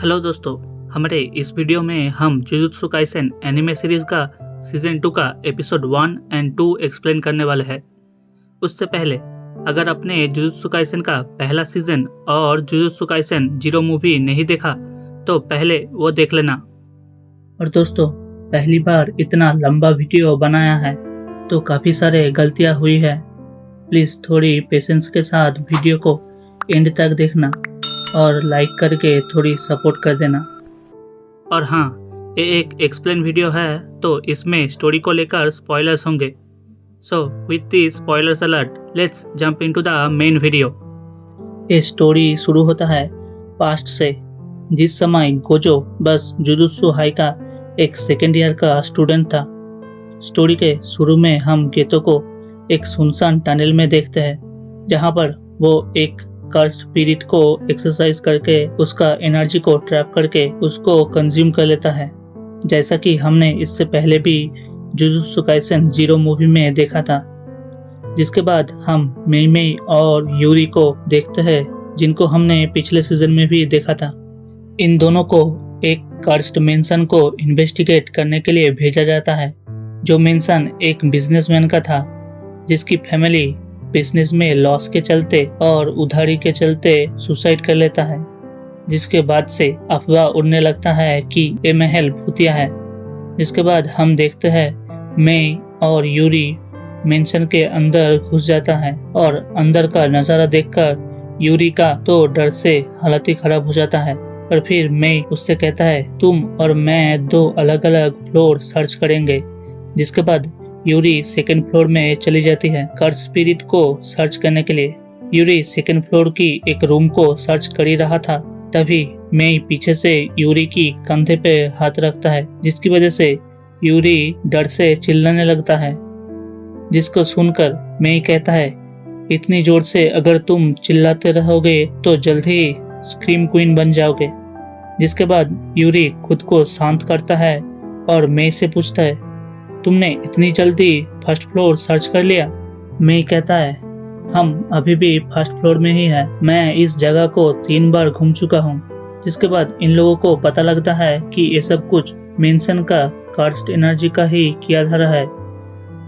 Hello दोस्तों, हमारे इस वीडियो में हम जुजुत्सु काइसेन एनिमे सीरीज का सीजन 2 का एपिसोड 1 एंड 2 एक्सप्लेन करने वाले हैं। उससे पहले अगर आपने जुजुत्सु काइसेन का पहला सीजन और जुजुत्सु काइसेन जीरो मूवी नहीं देखा तो पहले वो देख लेना। और दोस्तों, पहली बार इतना लंबा वीडियो बनाया है तो काफ़ी सारे गलतियाँ हुई है। प्लीज़ थोड़ी पेशेंस के साथ वीडियो को एंड तक देखना और लाइक करके थोड़ी सपोर्ट कर देना। और हाँ, ये एक एक्सप्लेन वीडियो है तो इसमें स्टोरी को लेकर स्पॉयलर्स होंगे। So with this spoilers alert, let's jump into the main video. ये स्टोरी शुरू होता है पास्ट से, जिस समय गोजो बस जुजुत्सु हाई का एक सेकेंड ईयर का स्टूडेंट था। स्टोरी के शुरू में हम गेतो को एक सुनसान टनल में देखते हैं, जहाँ पर वो एक कर्स स्पिरिट को एक्सरसाइज करके उसका एनर्जी को ट्रैप करके उसको कंज्यूम कर लेता है, जैसा कि हमने इससे पहले भी जुजुत्सु काइसेन जीरो मूवी में देखा था। जिसके बाद हम मेई और यूरी को देखते हैं, जिनको हमने पिछले सीजन में भी देखा था। इन दोनों को एक कर्स्ड मेंशन को इन्वेस्टिगेट करने के लिए भेजा जाता है, जो मेंशन एक बिजनेसमैन का था, जिसकी फैमिली बिजनेस में लॉस के चलते और उधारी के चलते सुसाइड कर लेता है। जिसके बाद से अफवाह उड़ने लगता है कि ये महल भूतिया है। जिसके बाद हम देखते हैं मई और यूरी मेंशन के अंदर घुस जाता है और अंदर का नजारा देखकर यूरी का तो डर से हालत ही खराब हो जाता है। पर फिर मई उससे कहता है, तुम और मैं 2 अलग अलग फ्लोर सर्च करेंगे। जिसके बाद यूरी सेकंड फ्लोर में चली जाती है कर्स स्पिरिट को सर्च करने के लिए। यूरी सेकंड फ्लोर की एक रूम को सर्च कर ही रहा था, तभी मई पीछे से यूरी की कंधे पे हाथ रखता है, जिसकी वजह से यूरी डर से चिल्लाने लगता है। जिसको सुनकर मई कहता है, इतनी जोर से अगर तुम चिल्लाते रहोगे तो जल्द ही स्क्रीम क्वीन बन जाओगे। जिसके बाद यूरी खुद को शांत करता है और मई से पूछता है, तुमने इतनी जल्दी फर्स्ट फ्लोर सर्च कर लिया? मई कहता है, हम अभी भी फर्स्ट फ्लोर में ही हैं। मैं इस जगह को 3 बार घूम चुका हूँ। जिसके बाद इन लोगों को पता लगता है कि ये सब कुछ मेंशन का कर्स्ड एनर्जी का ही किया धरा है,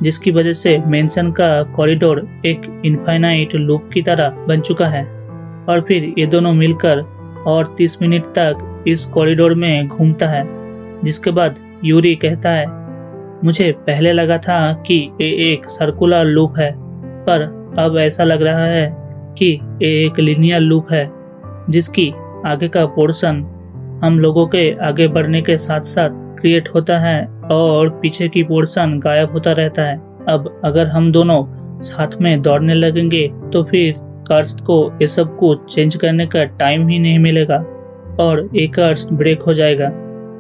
जिसकी वजह से मेंशन का कॉरिडोर एक इनफाइनाइट लूप की तरह बन चुका है। और फिर ये दोनों मिलकर और 30 मिनट तक इस कॉरिडोर में घूमता है। जिसके बाद यूरी कहता है, मुझे पहले लगा था कि ये एक सर्कुलर लूप है, पर अब ऐसा लग रहा है कि ये एक लिनियर लूप है, जिसकी आगे का पोर्शन हम लोगों के आगे बढ़ने के साथ साथ क्रिएट होता है और पीछे की पोर्शन गायब होता रहता है। अब अगर हम दोनों साथ में दौड़ने लगेंगे तो फिर कर्स्ट को ये सब कुछ चेंज करने का टाइम ही नहीं मिलेगा और ये कर्स्ट ब्रेक हो जाएगा।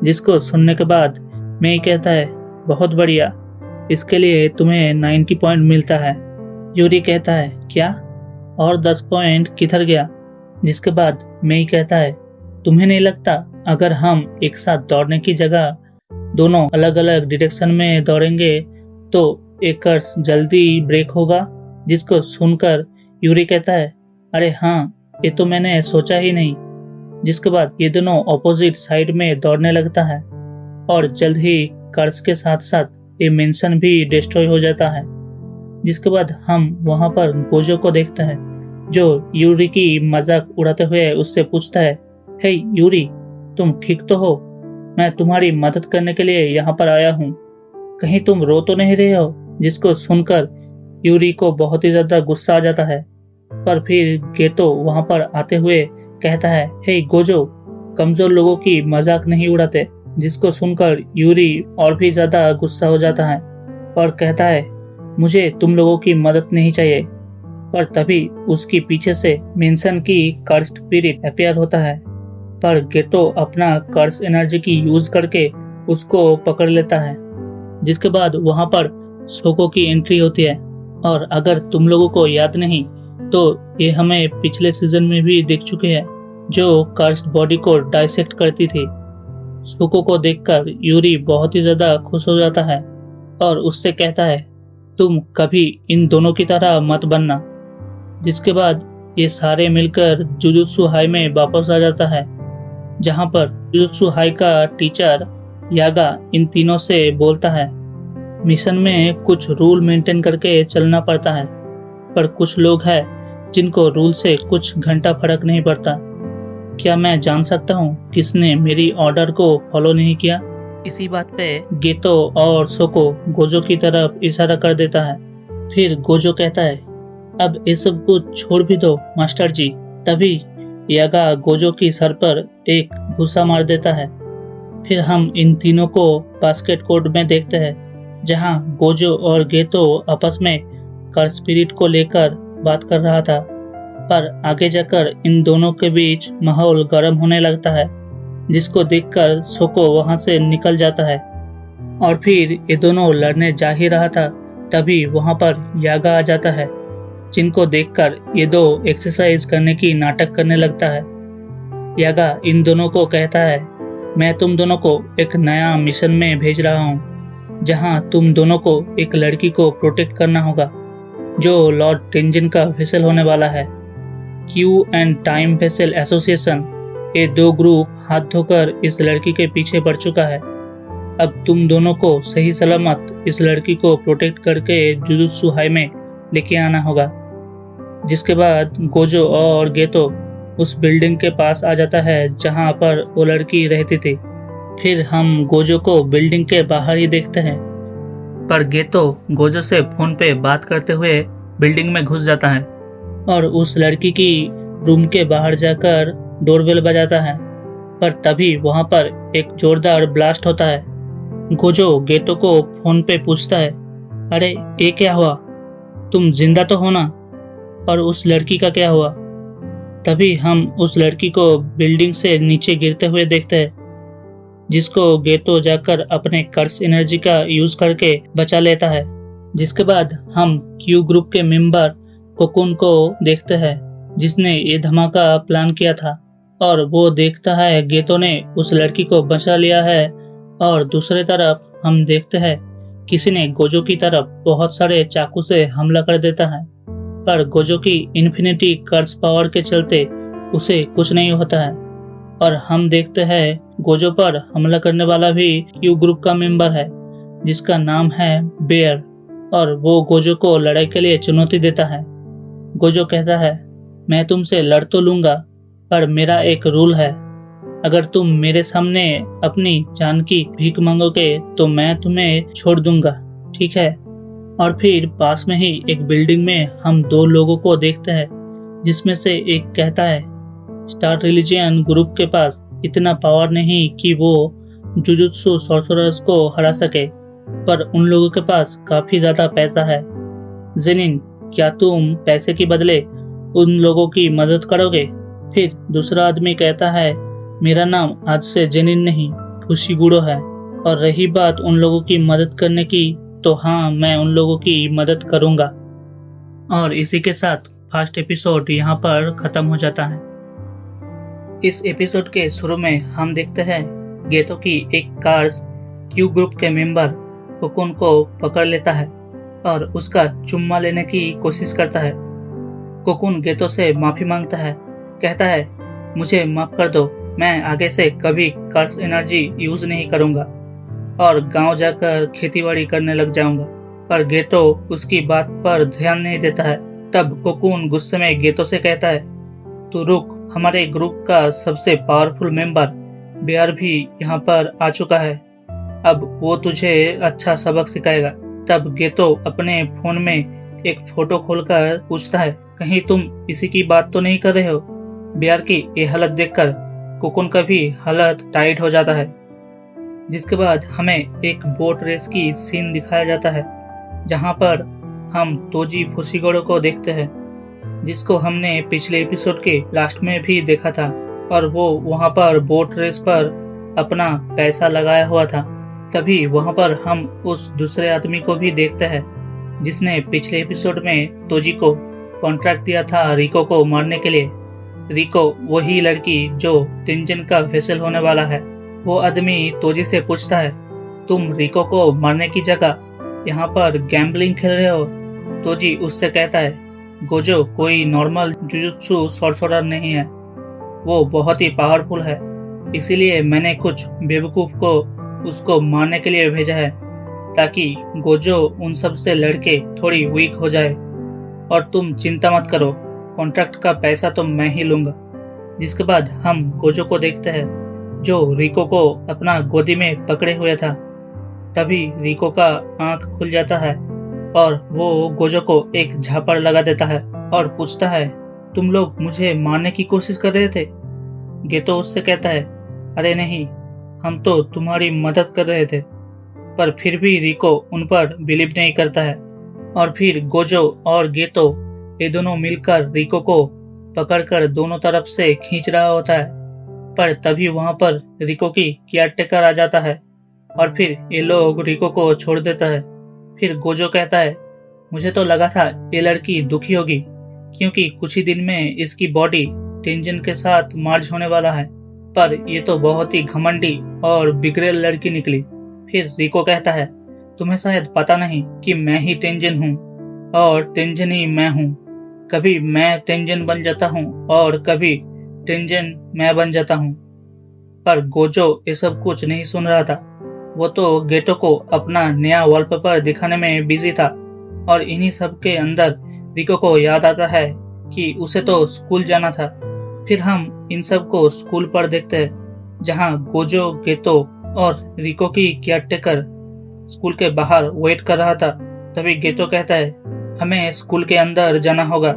जिसको सुनने के बाद मैं कहता है, बहुत बढ़िया, इसके लिए तुम्हें 90 पॉइंट मिलता है। यूरी कहता है, क्या? और 10 पॉइंट किधर गया? जिसके बाद मई कहता है, तुम्हें नहीं लगता अगर हम एक साथ दौड़ने की जगह दोनों अलग अलग डायरेक्शन में दौड़ेंगे तो एक कर्स जल्दी ब्रेक होगा? जिसको सुनकर यूरी कहता है, अरे हाँ, ये तो मैंने सोचा ही नहीं। जिसके बाद ये दोनों ऑपोजिट साइड में दौड़ने लगता है और जल्द ही कर्स के साथ साथ ये मेंशन भी डिस्ट्रॉय हो जाता है। जिसके बाद हम वहां पर गोजो को देखते हैं, जो यूरी की मजाक उड़ाते हुए उससे पूछता है, हे यूरी, तुम ठीक तो हो? मैं तुम्हारी मदद करने के लिए यहाँ पर आया हूँ, कहीं तुम रो तो नहीं रहे हो? जिसको सुनकर यूरी को बहुत ही ज्यादा गुस्सा आ जाता है, पर फिर गेतो वहां पर आते हुए कहता है, हे गोजो, कमजोर लोगों की मजाक नहीं उड़ाते। जिसको सुनकर यूरी और भी ज्यादा गुस्सा हो जाता है और कहता है, मुझे तुम लोगों की मदद नहीं चाहिए। पर तभी उसकी पीछे से मेंशन की कर्स्ड स्पिरिट अपीयर होता है, पर गेतो अपना कर्स एनर्जी की यूज करके उसको पकड़ लेता है। जिसके बाद वहां पर शोको की एंट्री होती है, और अगर तुम लोगों को याद नहीं तो ये हमें पिछले सीजन में भी देख चुके हैं, जो कर्स्ड बॉडी को डाइसेक्ट करती थी। शोको को देखकर यूरी बहुत ही ज्यादा खुश हो जाता है और उससे कहता है, तुम कभी इन दोनों की तरह मत बनना। जिसके बाद ये सारे मिलकर जुजुत्सु हाई में वापस आ जाता है जहाँ पर जुजुत्सु हाई का टीचर यागा इन तीनों से बोलता है, मिशन में कुछ रूल मेंटेन करके चलना पड़ता है, पर कुछ लोग हैं जिनको रूल से कुछ घंटा फर्क नहीं पड़ता। क्या मैं जान सकता हूँ किसने मेरी ऑर्डर को फॉलो नहीं किया? इसी बात पे गेतो और सोको गोजो की तरफ इशारा कर देता है। फिर गोजो कहता है, अब ये सब कुछ छोड़ भी दो मास्टर जी। तभी यागा गोजो की सर पर एक घूसा मार देता है। फिर हम इन तीनों को बास्केट कोर्ट में देखते हैं, जहां गोजो और गेतो आपस में कर स्पिरिट को लेकर बात कर रहा था, पर आगे जाकर इन दोनों के बीच माहौल गर्म होने लगता है, जिसको देखकर सोको वहां से निकल जाता है। और फिर ये दोनों लड़ने जा ही रहा था, तभी वहां पर यागा आ जाता है, जिनको देखकर ये दो एक्सरसाइज करने की नाटक करने लगता है। यागा इन दोनों को कहता है, मैं तुम दोनों को एक नया मिशन में भेज रहा हूँ, जहाँ तुम दोनों को एक लड़की को प्रोटेक्ट करना होगा, जो लॉर्ड टेंजिन का वेसल होने वाला है। Q and time vessel association, ये दो ग्रुप हाथ धोकर इस लड़की के पीछे पड़ चुका है। अब तुम दोनों को सही सलामत इस लड़की को प्रोटेक्ट करके जुजुत्सु हाई में लेके आना होगा। जिसके बाद गोजो और गेतो उस बिल्डिंग के पास आ जाता है जहां पर वो लड़की रहती थी। फिर हम गोजो को बिल्डिंग के बाहर ही देखते हैं, पर गेतो गोजो से फोन पे बात करते हुए बिल्डिंग में घुस जाता है और उस लड़की की रूम के बाहर जाकर डोरबेल बजाता है। पर तभी वहां पर एक जोरदार ब्लास्ट होता है। गोजो गेतो को फोन पे पूछता है, अरे ये क्या हुआ? तुम जिंदा तो हो ना? और उस लड़की का क्या हुआ? तभी हम उस लड़की को बिल्डिंग से नीचे गिरते हुए देखते हैं, जिसको गेतो जाकर अपने कर्स एनर्जी का यूज करके बचा लेता है। जिसके बाद हम क्यू ग्रुप के मेंबर कोकुन को देखते हैं, जिसने ये धमाका प्लान किया था, और वो देखता है गेतो ने उस लड़की को बचा लिया है। और दूसरी तरफ हम देखते हैं किसी ने गोजो की तरफ बहुत सारे चाकू से हमला कर देता है, पर गोजो की इन्फिनिटी कर्स पावर के चलते उसे कुछ नहीं होता है। और हम देखते हैं गोजो पर हमला करने वाला भी क्यू ग्रुप का मेंबर है, जिसका नाम है बेयर, और वो गोजो को लड़ाई के लिए चुनौती देता है। गोजो कहता है, मैं तुमसे लड़ तो लूंगा, पर मेरा एक रूल है, अगर तुम मेरे सामने अपनी जान की भीख मांगोगे तो मैं तुम्हें छोड़ दूंगा, ठीक है? और फिर पास में ही एक बिल्डिंग में हम दो लोगों को देखते हैं, जिसमें से एक कहता है, स्टार रिलीजियन ग्रुप के पास इतना पावर नहीं कि वो जुजुत्सु सॉर्सरर्स को हरा सके, पर उन लोगों के पास काफी ज्यादा पैसा है। जेनिन, क्या तुम पैसे के बदले उन लोगों की मदद करोगे? फिर दूसरा आदमी कहता है, मेरा नाम आज से जेनिन नहीं फुशिगुड़ो है, और रही बात उन लोगों की मदद करने की, तो हाँ, मैं उन लोगों की मदद करूंगा। और इसी के साथ फर्स्ट एपिसोड यहाँ पर खत्म हो जाता है। इस एपिसोड के शुरू में हम देखते हैं गेतो की एक कार्स क्यू ग्रुप के मेंबर कोकुन को पकड़ लेता है और उसका चुम्मा लेने की कोशिश करता है। कोकुन गेतो से माफी मांगता है, कहता है, मुझे माफ कर दो, मैं आगे से कभी कर्स एनर्जी यूज नहीं करूंगा और गांव जाकर खेतीबाड़ी करने लग जाऊंगा। पर गेतो उसकी बात पर ध्यान नहीं देता है। तब कोकुन गुस्से में गेतो से कहता है, तू रुक, हमारे ग्रुप का सबसे पावरफुल मेंबर बेयर भी यहाँ पर आ चुका है, अब वो तुझे अच्छा सबक सिखाएगा। तब गेतो अपने फोन में एक फोटो खोलकर पूछता है, कहीं तुम इसी की बात तो नहीं कर रहे हो? बेयर की ये हालत देखकर कोकुन का भी हालत टाइट हो जाता है। जिसके बाद हमें एक बोट रेस की सीन दिखाया जाता है, जहां पर हम तोजी फुशिगोरो को देखते हैं, जिसको हमने पिछले एपिसोड के लास्ट में भी देखा था, और वो वहां पर बोट रेस पर अपना पैसा लगाया हुआ था। तभी वहां पर हम उस दूसरे आदमी को भी देखते हैं, जिसने पिछले एपिसोड में तोजी को कॉन्ट्रैक्ट दिया था रिको को मारने के लिए। रिको वही लड़की जो टेंजिन का वेसल होने वाला है। वो आदमी तोजी से पूछता है, तुम रिको को मारने की जगह यहाँ पर गैम्बलिंग खेल रहे हो? तोजी उससे कहता है, गोजो कोई नॉर्मल जुजुत्सु सॉर्सरर नहीं है, वो बहुत ही पावरफुल है। इसीलिए मैंने कुछ बेवकूफ़ को उसको मारने के लिए भेजा है, ताकि गोजो उन सब से लड़के थोड़ी वीक हो जाए। और तुम चिंता मत करो, कॉन्ट्रैक्ट का पैसा तो मैं ही लूँगा। जिसके बाद हम गोजो को देखते हैं, जो रिको को अपना गोदी में पकड़े हुए था। तभी रिको का आंख खुल जाता है और वो गोजो को एक झापड़ लगा देता है और पूछता है, तुम लोग मुझे मारने की कोशिश कर रहे थे? गेतो उससे कहता है, अरे नहीं, हम तो तुम्हारी मदद कर रहे थे। पर फिर भी रिको उन पर बिलीव नहीं करता है और फिर गोजो और गेतो ये दोनों मिलकर रिको को पकड़कर दोनों तरफ से खींच रहा होता है। पर तभी वहां पर रिको की केयरटेकर आ जाता है और फिर ये लोग रिको को छोड़ देता है। फिर गोजो कहता है, मुझे तो लगा था ये लड़की दुखी होगी, क्योंकि कुछ ही दिन में इसकी बॉडी टेंजन के साथ मर्ज होने वाला है, पर ये तो बहुत ही घमंडी और बिगड़ेल लड़की निकली। फिर रिको कहता है, तुम्हें शायद पता नहीं कि मैं ही टेंजन हूँ और टेंजन ही मैं हूँ। कभी मैं टेंजन बन जाता हूँ और कभी टेंजन मैं बन जाता हूँ। पर गोजो ये सब कुछ नहीं सुन रहा था। वो तो गेटो को अपना नया वॉलपेपर दिखाने में बिजी था और इन्हीं सब के अंदर रिको को याद आता है कि उसे तो स्कूल जाना था। फिर हम इन सब को स्कूल पर देखते हैं, जहाँ गोजो, गेतो और रिको की केयरटेकर स्कूल के बाहर वेट कर रहा था। तभी गेतो कहता है, हमें स्कूल के अंदर जाना होगा,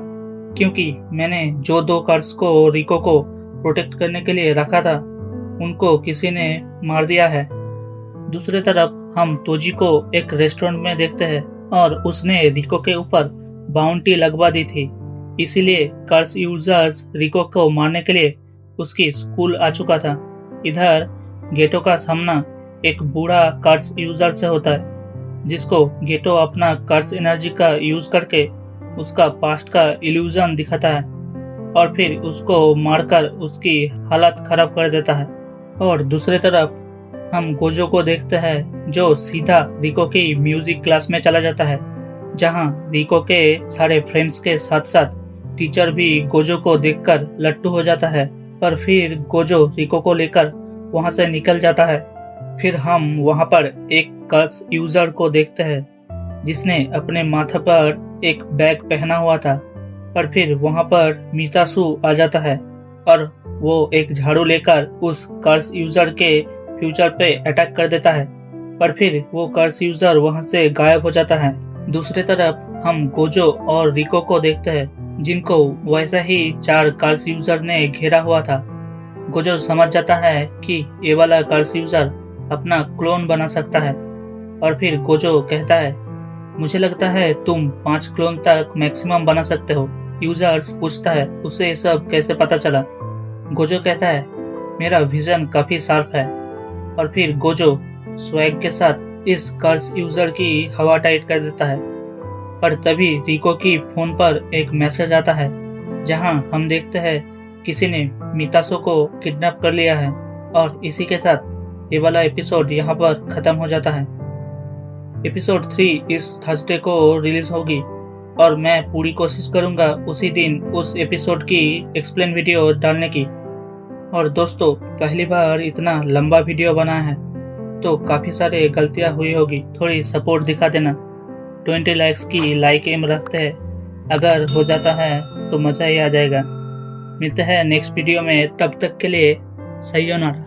क्योंकि मैंने जो 2 कार्ड्स को रिको को प्रोटेक्ट करने के लिए रखा था उनको किसी ने मार दिया है। दूसरी तरफ हम तोजी को एक रेस्टोरेंट में देखते हैं और उसने रिको के ऊपर बाउंटी लगवा दी थी, इसीलिए कार्ड्स यूजर्स रिको को मारने के लिए उसकी स्कूल आ चुका था। इधर गेटो का सामना एक बूढ़ा कार्ड्स यूजर से होता है, जिसको गेटो अपना कार्ड्स एनर्जी का यूज करके उसका पास्ट का इल्यूजन दिखाता है और फिर उसको मारकर उसकी हालत खराब कर देता है। और दूसरी तरफ हम गोजो को देखते हैं, जो सीधा रिको की म्यूजिक क्लास में चला जाता है, जहां रिको के सारे फ्रेंड्स के साथ साथ टीचर भी गोजो को देखकर लट्टू हो जाता है। पर फिर गोजो रिको को लेकर वहां से निकल जाता है। फिर हम वहां पर एक कर्स यूजर को देखते हैं, जिसने अपने माथे पर एक बैग पहना हुआ था। पर फिर वहां पर मितासु आ जाता है और वो एक झाड़ू लेकर उस कर्स यूजर के फ्यूचर पे अटैक कर देता है। पर फिर वो कर्स यूजर वहां से गायब हो जाता है। दूसरी तरफ हम गोजो और रिको को देखते हैं, जिनको वैसा ही 4 कर्स यूजर ने घेरा हुआ था। गोजो समझ जाता है कि ये वाला कर्स यूजर अपना क्लोन बना सकता है और फिर गोजो कहता है, मुझे लगता है तुम 5 क्लोन तक मैक्सिमम बना सकते हो। यूजर्स पूछता है, उसे ये सब कैसे पता चला? गोजो कहता है, मेरा विजन काफी शार्प है। और फिर गोजो स्वैग के साथ इस कर्स यूजर की हवा टाइट कर देता है। पर तभी रिको की फोन पर एक मैसेज आता है, जहां हम देखते हैं किसी ने मितासो को किडनैप कर लिया है। और इसी के साथ ये वाला एपिसोड यहाँ पर खत्म हो जाता है। एपिसोड 3 इस थर्सडे को रिलीज होगी और मैं पूरी कोशिश करूंगा उसी दिन उस एपिसोड की एक्सप्लेन वीडियो डालने की। और दोस्तों, पहली बार इतना लंबा वीडियो बना है तो काफ़ी सारे गलतियां हुई होगी, थोड़ी सपोर्ट दिखा देना। 20 लाइक्स की लाइक एम रखते हैं, अगर हो जाता है तो मज़ा ही आ जाएगा। मिलते हैं नेक्स्ट वीडियो में, तब तक के लिए सयोनारा।